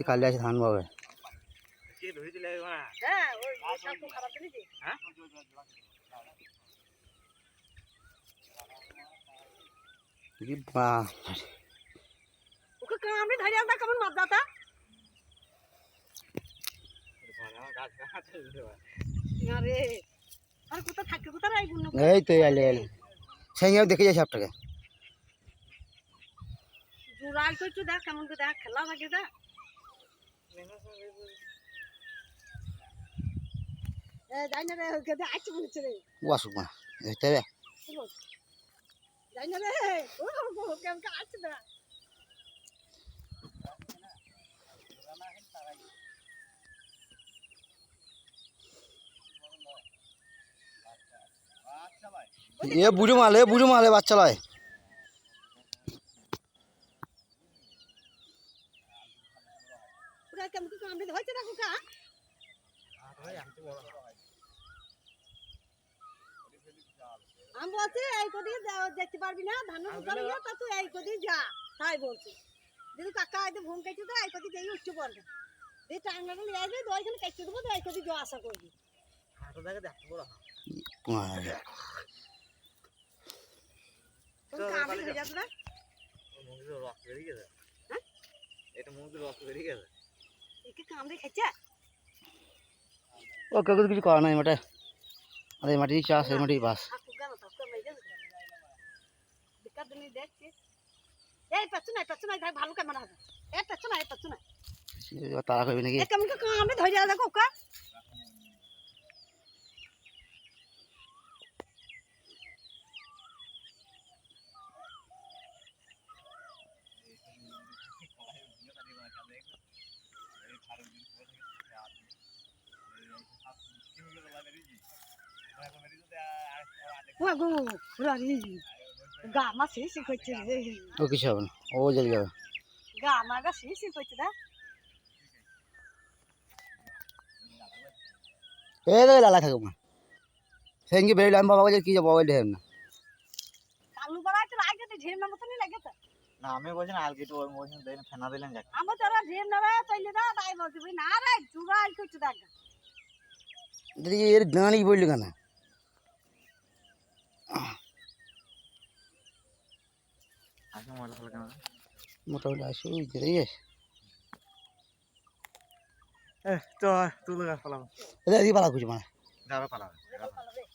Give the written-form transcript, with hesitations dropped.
খালি আছে ধান পাবে ওকে কামড়ে ধরে আনতা কেমন মজাটা আরে আরে কোথা থাকে কোথা রাই গুণ এই তো এলে এলে সেই দেখে যাই সবটাকে জুরাই কইছো দেখ কেমন করে দেখ খেলা লাগে দা এ যাই না রে ওকে দে আইছে বলছে রে ওয়াসুক মা দেখতে হবে যাই না রে ও কেমন কা আইছে না এ বুড়ো মালে বাচ্চা লয় পুরা কেমন করে কামড়ে ধরছে না কোকা আমি বলছি এই কদি দেখতে পারবি না ধান শুকানো না তা তুই এই কদি যা তাই বলছি যদি কাকা আইতে ভুম কেটে তো এই কদি যেই উঠতে পারবে এই টাঙ্গাটা নিয়ে আসবে তো ওইখানে কেটে দেবো তো এই কদি যা আশা করবি কামড়ে ধরে যাচ্ছে না একে কামড়ে খাইছে ও কেউ কিছু করা নাই মাঠে আরে মাটি চাষ এই মাটি বাস এই পেছনে ভালো কেমন হবে এই পেছনে তারা করবি নাকি কেমন কামড়ে ধরে যাবে কোকা গা মা শিশি করছে ও কিছু হবে না ও জল যাবে গা মা গা শিশি করছে না এই তো লালা থাকো মা সেঙ্গি বেরিয়ে আমি বাবা কি যাবো বাবা ঢের না কালু বড়াই তো লাগে তো ঢের না মতনই লাগে তো না আমি বলছি না আলকে তো ওর মধ্যে দেন ফেনা দিলেন যাক আমরা তোরা ঢের না রে চলে না তাই বলছি ভাই না রে জুগাই করছে দেখ দিদি এর গানি বললি কেন আজকে মজা হলো কেন মোটামুটি আসো দেখে তো তুই লাগা ফলাম এদিকে পালা খুঁজে মানে যাবে পালা পালা রে